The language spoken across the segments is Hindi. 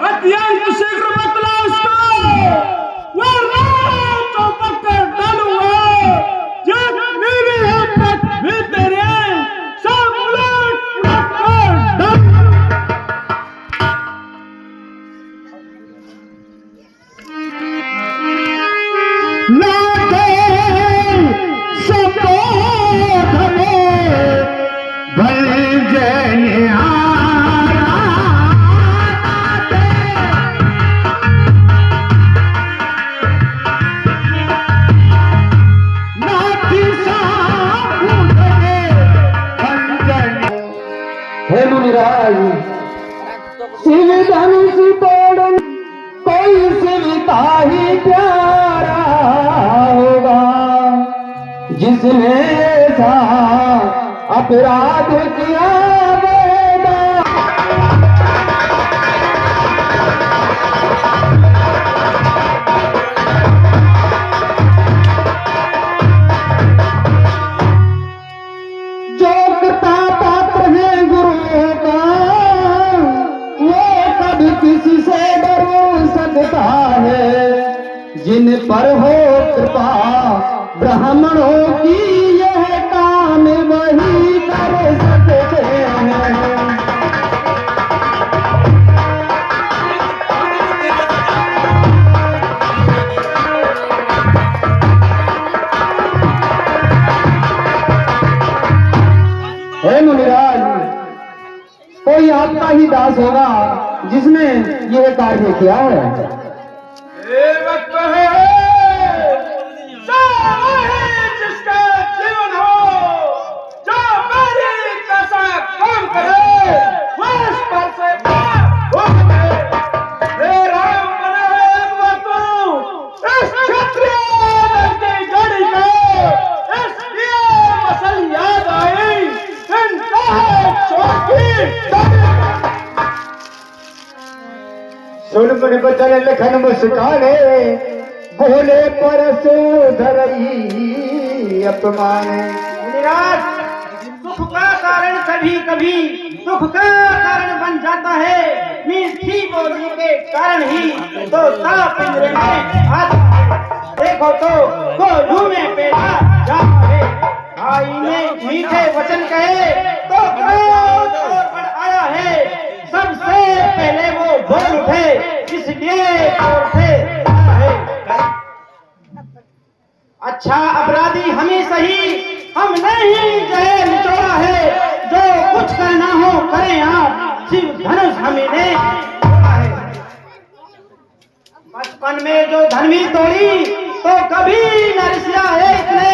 अत्यंत शीघ्र बतला उसको वरना चौपट कर डालूंगा। जब मेरी हिम्मत भी तेरे सब उलट उलट कर डाल। शिव धनुष तोड़ कोई शिवता ही प्यारा होगा, जिसने ऐसा अपराध किया होगा। जो कृपा पात्र है गुरुओं का वो कभी किसी से डर सकता है, जिन पर हो कृपा ब्राह्मणों की यह काम वही कर सकते हैं। हे मुनिराज, कोई आपका ही दास होगा जिसने यह कार्य किया है। जिसका जीवन हो, जो मेरी जैसा काम करे, वो इस पर से पार हो जाए। हे राम बने हुआ तू इस क्षत्रिय की गाड़ी को इसलिए मसल याद आई। सुन मन बचन लखन मुस्काने, भोले परस धरई अपमाने। सुख का कारण कभी कभी दुख का कारण बन जाता है। मीठी बोली के कारण ही तो ताप इंद्र में आता है। देखो तो गोलू में पैदा जाता है। भाई ने मीठे वचन कहे तो क्रोध और बढ़ आया है। सबसे पहले वो बोल उठे, इसलिए और से अच्छा अपराधी हमें सही, हमने ही जहर निचोड़ा है। जो कुछ करना हो करें आप, शिव धनुष हमने तोड़ा है। बचपन में जो धनवी तोड़ी तो कभी न रिसिया है इतने।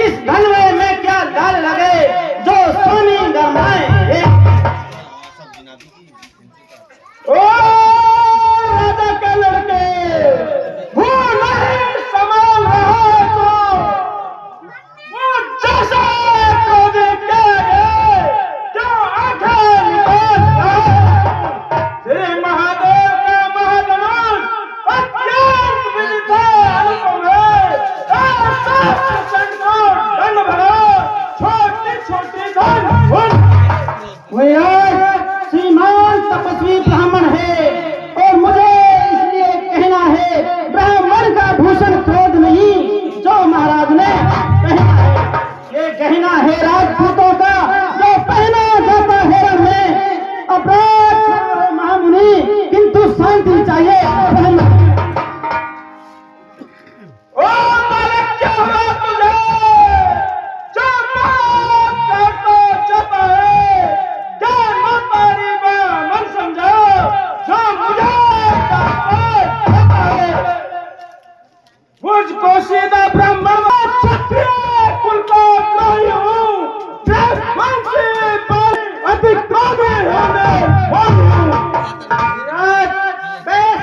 इस धनवे में क्या डाल लगे जो सोनी गमाए। ओ राजा के लड़के, वो नहीं संभाल रहा तो वो जैसा क्रोधी के जो आंखें निकाल रहा। श्री महादेव का महाधनुष अत्यंत विदित अनुपम है। ऐसा प्रचंड दंड भरा छोटी छोटी धन श्रीमान तपस्वी ब्राह्मण है और मुझे इसलिए कहना है, ब्राह्मण का भूषण क्रोध नहीं जो महाराज ने पहना है। ये गहना है राजपूतों का जो पहना जाता है रण में। अपराध करो महामुनि, किंतु शांति चाहिए। ओ मालिक, क्या हुआ तुझे? जो बात करता चुप है, क्या मारी मन समझो, जो मुझे करता है। मुझको सीधा ब्राह्मण क्षत्रिय कुल का द्रोही हूँ। अतिक्रमी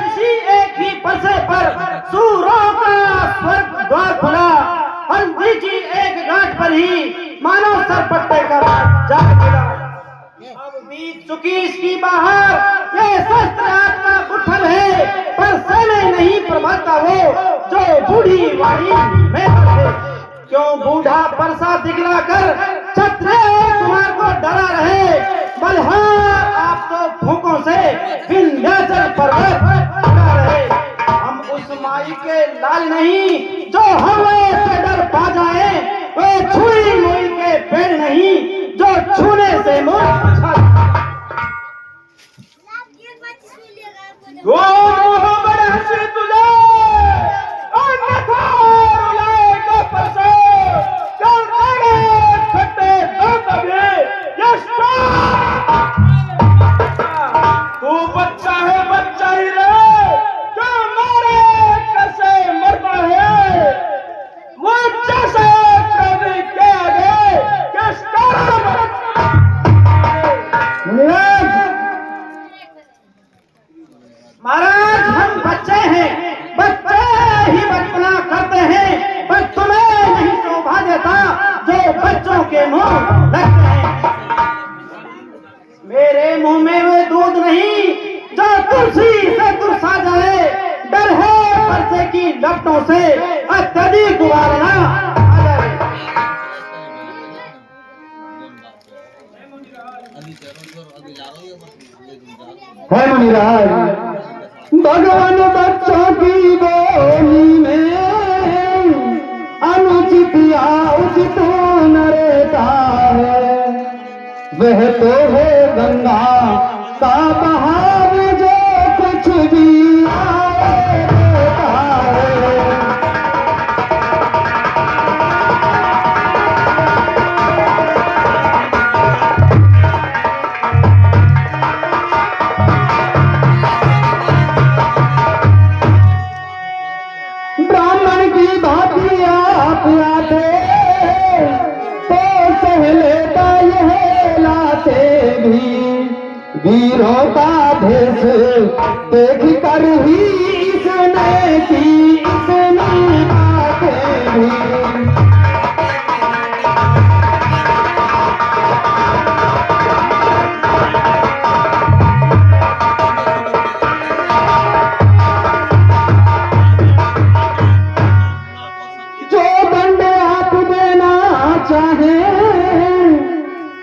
इसी एक ही परसे पर सूरों का स्वर्ग द्वार खुला। हल्दी की एक गांठ पर ही मानव सर पट्टे का जा गिरा। अब बीत चुकी इसकी बाहर ये शस्त्र आत्मा गुठल है, पर समय नहीं प्रभाता वो जो बूढ़ी वाणी में है। क्यों बूढ़ा परसा दिखला कर क्षत्रिय कुमार को डरा रहे। बलहार आप तो फूकों से विंध्याचल पर्वत खड़ा रहे। हम उस माई के लाल नहीं जो हवा से डर पा जाए, वो छुई मुई के पेड़ नहीं जो छूने से मुंह उछल। वो मोहब्बत हंसी तुझे अन्यथा रुलाएगा परसे, चल तेरे छट्टे तो कभी यश तू बच्चा है, बच्चा ही रहे, जो मारे कैसे मरता है, वो जैसे कभी के आगे किसका महाराज हम बच्चे हैं, बच्चे ही बचपना करते हैं, पर तुम्हें नहीं शोभा देता जो बच्चों के मुंह लगते हैं। मेरे मुंह में वो दूध नहीं जो तुलसी से तुरसा जाए, डर है परसे की लपटों से अत्यधिक उबालना आ जाए। है मुनिराज, भगवान बच्चों की बोली में अनुचित या उचित न रहता है। वह तो है गंगा का बहाव जो कुछ भी आए देता है। ब्राह्मण की भांति आप आते तो सह लेता यह लाते भी, वीरों का भेष देख कर ही इसने की इतनी बातें भी। चाहे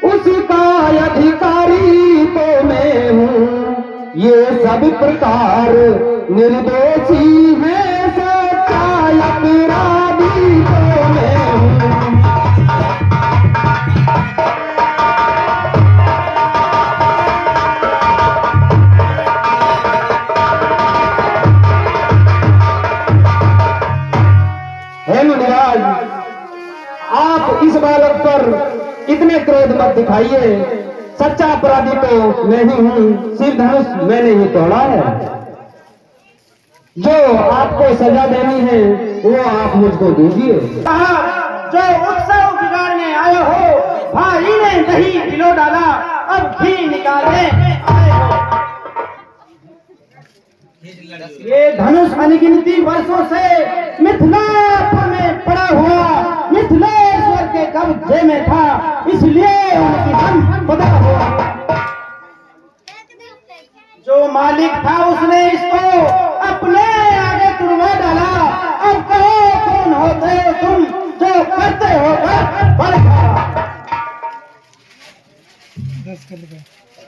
उसका अधिकारी तो मैं हूँ, ये सब प्रकार निर्दोषी है, सच्चा अपराधी तो मैं हूँ। हे मुनिराज, आप इस बालक पर इतने क्रोध मत दिखाइए। सच्चा अपराधी तो मैं ही हूँ, सिर धनुष मैंने ही तोड़ा है। जो आपको सजा देनी है वो आप मुझको दीजिए। कहा जो उत्सव बिगाड़ने आए हो, भाई ने नहीं पिलो डाला, अब घी निकालने आए हो। ये धनुष अनगिनती वर्षों से मिथिलापुर में पड़ा हुआ मिथिलेश्वर के कब्जे में था, इसलिए उनकी संपदा हुआ। जो मालिक था उसने इसको अपने आगे तुड़वा डाला। अब कहो कौन होते हो तुम जो करते हो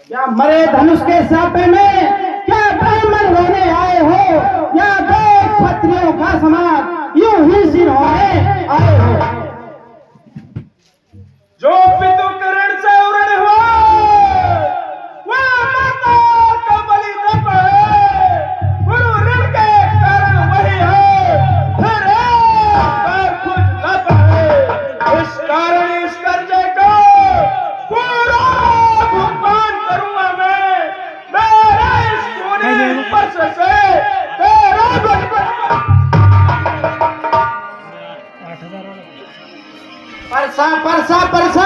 क्या मरे धनुष के सापे में क्या ब्राह्मण होने आए हो, या दो क्षत्रियों का समाज यूं ही सिर होने आए हो। जो पितु किरण से उड़े हुआ वह माता का बलि तप है, गुरु ऋण के कारण वही है, फिर कुछ लप है। इस कारण इस कर्जे को पूरा भुगतान करूंगा मैं, मेरे इस सोने पर्स से तेरा परसा परसा परसा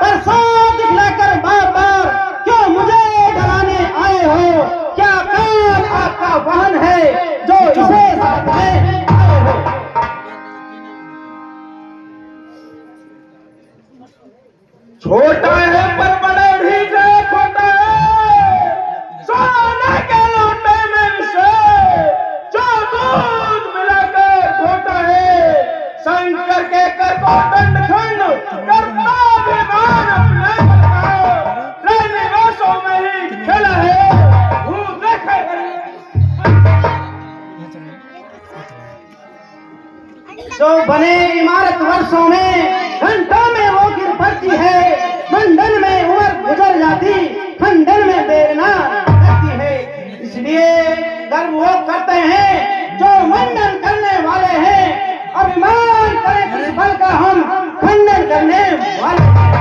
परसा दिखलाकर बार बार क्यों मुझे डराने आए हो? क्या काम आपका वाहन है जो इसे साथ में आए हो? छोटा है पर बड़े भी जो खोटा है, सोने के लोटे में विषय जो दूध मिलाकर खोटा है। शंकर के कर को दंड खंड करता विमान अपने निवासों में ही खेला है, तू देखे जो बने इमारत वर्षों में, घंटों में वो गिर पड़ती है। मंडन में उम्र गुजर जाती, खंडन में देर ना लगती है। इसलिए गर्व वो करते हैं जो मंडन करने वाले हैं, अभिमान करें प्रतिफल का हम खंडन करने वाले हैं।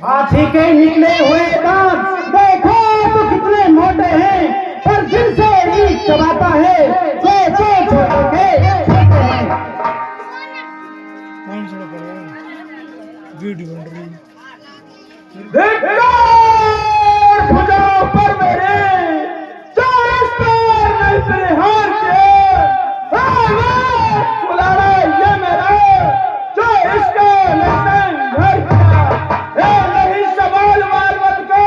हाथी के निकले हुए दांत देखो तो कितने मोटे हैं, पर जिनसे रीछ चबाता है वो तो छोटे के छोटे हैं। कौन सा पड़ रहा है? वीडियो बन रही है। धिक्कार भुजाओं पर मेरे, जो इस पर नहीं तेरे हार के, बुलाना ये मेरा, जो इसका नहीं घर का, ये नहीं सवाल मालवत को,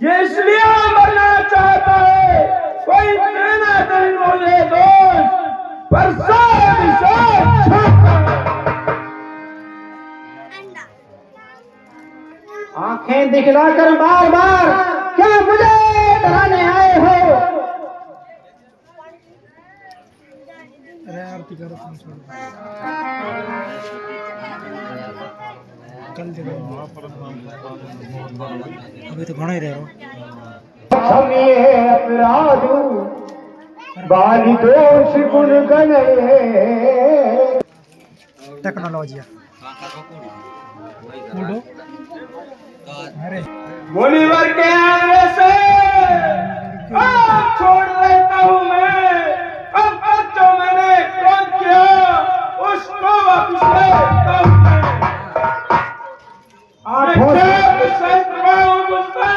ये इसलिए मरना चाहता है, कोई देना नहीं मुझे दोस्त, पर सब छाता है। आंखें दिखलाकर बार बार क्या मुझे डराने आए हो? अरे आरती करो तुम छोड़ो। कल देखो अभी तो घना ही रह रहा अपराधु बाली दोष गुण गणे। टेक्नोलॉजी अरे मुनिवर के आने से अब छोड़ देता हूँ मैं, अब तक जो मैंने क्रोध किया उसको वापस लेता हूँ मैं। जब शस्त्रबाहु मुझसे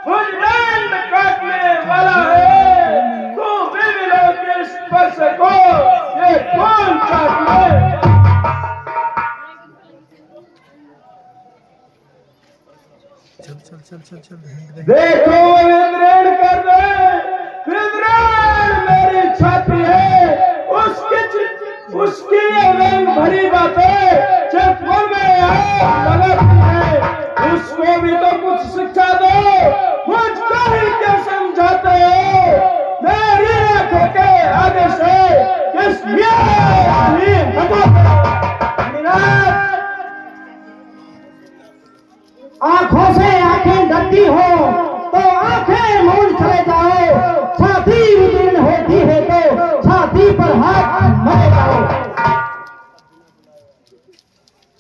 मुझ काटने वाला है, तो विविलों के स्पर्श को ये कौन काट ले? चल चल चल चल देखो विद्रोह कर रहे, विद्रोह मेरी छाती है, उसकी रंग भरी बातें चेतपुर में आग लगती है, उसको भी तो कुछ शिक्षा दो, मुझको ही क्यों समझाते हो? मेरी आंखों के आगे से किस लिए आंखों से आंखें डरती हो तो आंखें मूंद चले जाओ, छाती विदीर्ण होती है तो छाती पर हाथ मारे जाओ।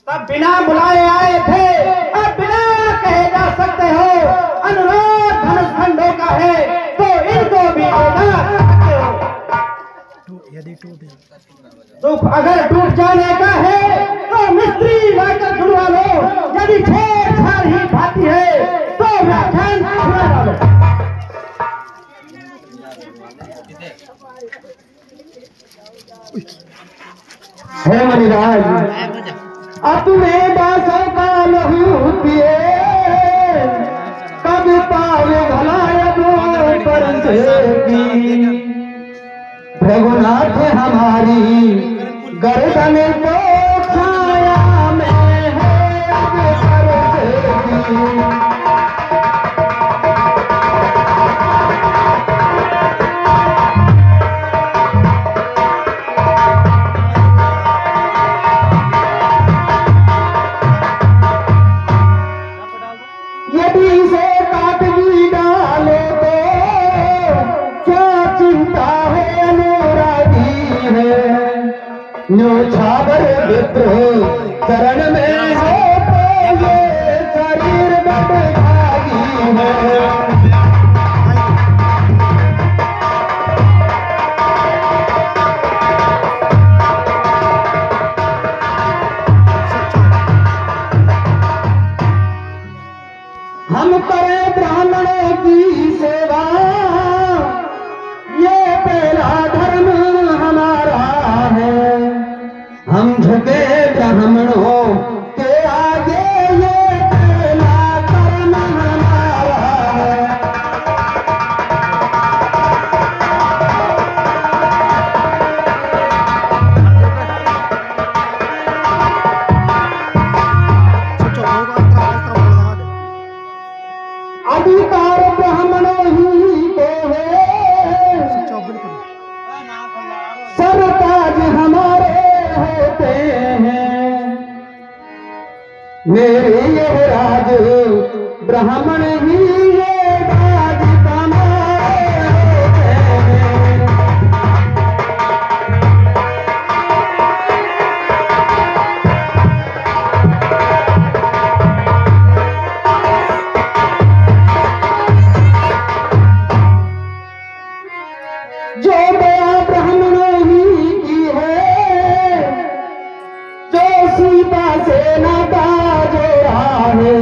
तब बिना बुलाए आए थे, अब बिना कहे जा सकते हो, अनुरोध धनुष खंडों का है तो इनको भी बता सकते हो। यदि टूटे दुख अगर टूट जाने का है तो मिस्त्री लाकर जुड़वा लो, यदि छेड़छाड़ ही भाती है तो व्याख्यान सुना डालो। हे मणिराज, अपने बासों का लहू पिए, कब पावे भला पर की भगुनाथ हमारी गर्दन को छाया में है अब सरस्वती। यदि इसे काट भी डालो तो क्या चिंता है, अनुरागी है न्योछावर विद्रोह चरण में हो तो ये शरीर बदभागी है। हम करें ब्राह्मणों की सेवा, ये पहला धर्म हमारा है। हम झुके ब्राह्मणों के आगे, ये पहला कर्म हमारा है। अधिकार ब्राह्मणों ही को मेरे ये राज ब्राह्मण ही ये राज कमाए। जो दया ब्राह्मणों ही की है, जो सीता से नाता जोड़ा है,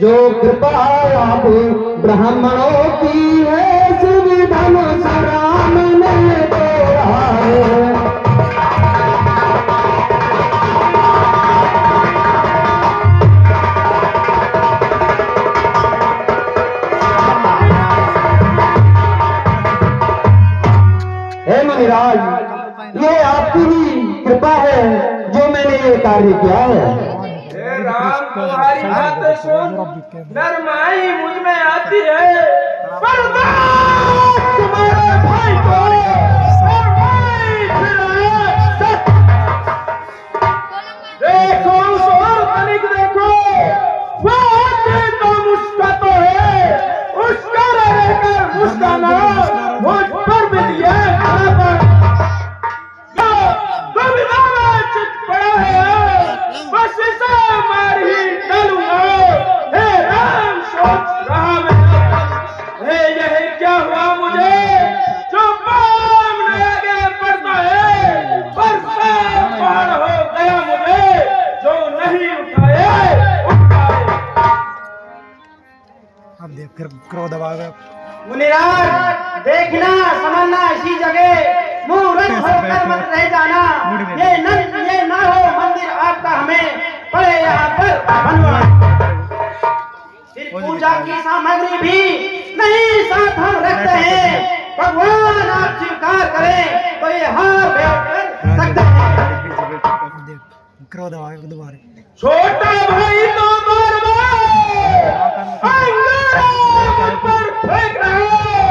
जो कृपा आप ब्राह्मणों की है, सुविधन राम ने तोड़ा है। हे मुनिराज, ये आपकी ही कृपा है जो मैंने ये कार्य किया है। हे राम, तुम्हारी बातें सुन नरमाई मुझ में आती है, पर तुम्हारे भाई को नरमाई फिर देखो और तनिक देखो, वो आदमी तो मुस्कुराता है, उसका रहकर मुस्कुराना मुझ पर भी दिया पड़ा है, बस इसे मार ही डालूंगा। हे राम, सोच रहा मैं, हे यही क्या हुआ मुझे जो पाप न आगे बढ़ता है, पर पार हो गया मुझे जो नहीं उठाए। अब देख फिर क्रोध आ गया। मुनिराज, देखना समझना इसी जगह मूर्ख होकर मत रह जाना। ये ना हो मंदिर आपका हमें पड़े यहाँ पर बनवा, फिर पूजा की सामग्री भी नहीं साथ हम रखते हैं। भगवान आप स्वीकार करें तो ये हार कर सकते हैं। देख क्रोध आ गया दोबारा। छोटा भाई तो बार बार पर फेंक रहा है,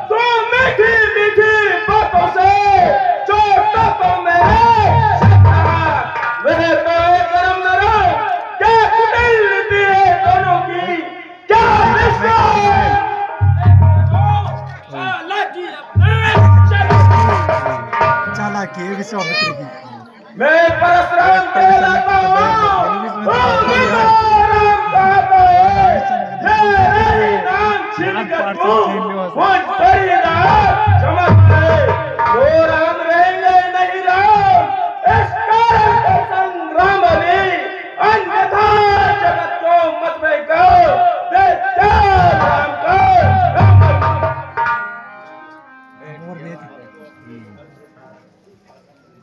तो मीठी मीठी बातों से छोटा तो मैं वह तो एक गरम नरम, क्या कुटिलती है दोनों की, क्या चालाकी है विश्वामित्र की। मैं परशुराम कहलाता हूँ, राम कहता है, मेरे नाम छिड़कर मुझ पर ही राम चमक है, जो राम रहेंगे नहीं राम, इस कारण का संग्राम में अन्यथा जगत को मत फेंको, राम को और देख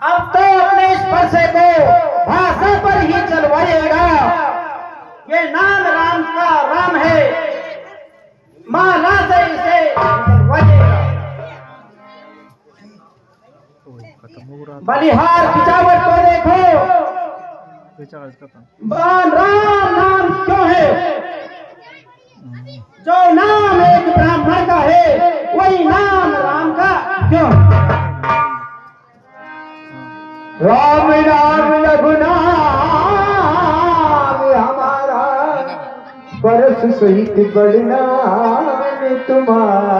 अब तो अपने इस परसे को भाषा पर ही चलवाइएगा। ये नाम राम का राम है, माला से इसे चलवाइएगा। बलिहार खिंचावट को देखो, राम नाम क्यों है? जो नाम एक ब्राह्मण का है, वही नाम राम का क्यों? राम नाम रघुनाम हमारा, परस सहित बढ़नाम तुम्हारा।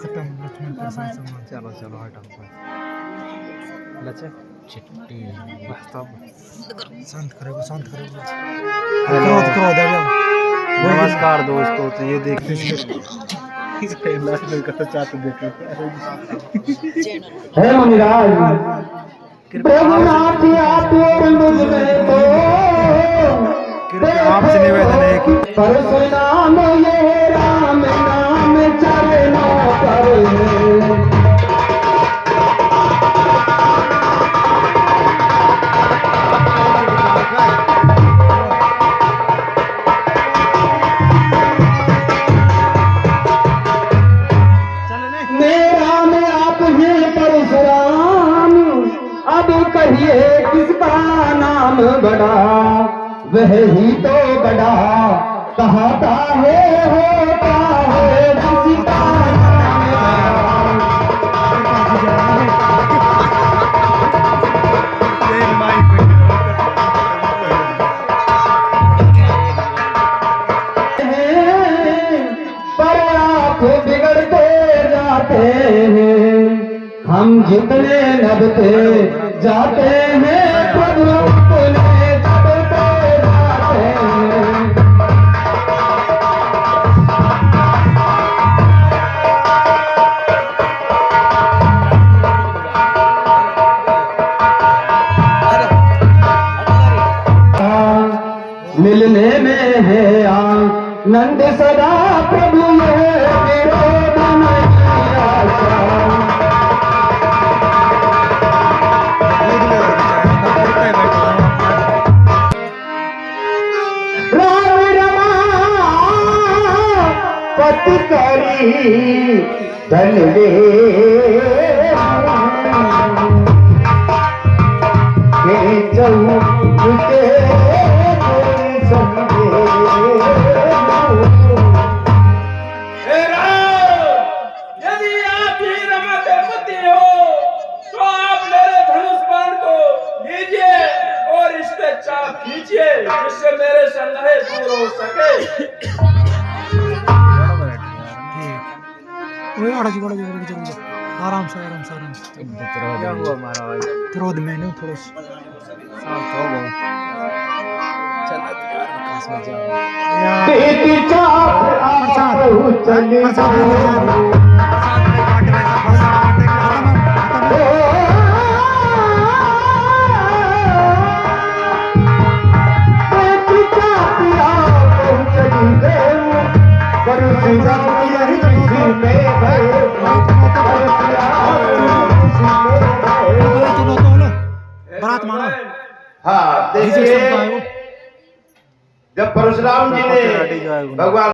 खत्म लक्ष्मण का संग। चलो चलो हटाओ लचे चिट्टी शांत करो शांत करो। क्रोध क्रोध है। नमस्कार दोस्तों, तो ये देखते हे मुनिराज, रघुनाथ आप और मुझ में तो आपसे निवेदन है कि परशुराम ये राम नाम चलना करे। मेरा में आप हैं परशुराम, अब कहिए किसका नाम बड़ा, वह ही तो बड़ा कहता है, होता है जिसका नाम बड़ा। हम जितने नबते जाते हैं प्रभु उतने चढ़ते जाते हैं। मिलने में है आनंद सदा प्रभु ये विरोध नहीं आशा। राम रमा पति करी धन वे जाऊं के हे राम, यदि आप ही रमा के पति हो तो आप मेरे धनुष बाण को लीजिए और इस पे चाप खींचिए जिससे मेरे संदेह दूर हो सके। वही आड़ा जी चल आराम से आराम से आराम से। क्या हुआ महाराज? क्रोध में नहीं थोड़ा शांत हो गए। चला यार खास में जाओ। बेटी चाप आपको चली बेटी चाप आपको चली करू सीधा बारात मानो। हाँ देखिए, जब परशुराम जी ने भगवान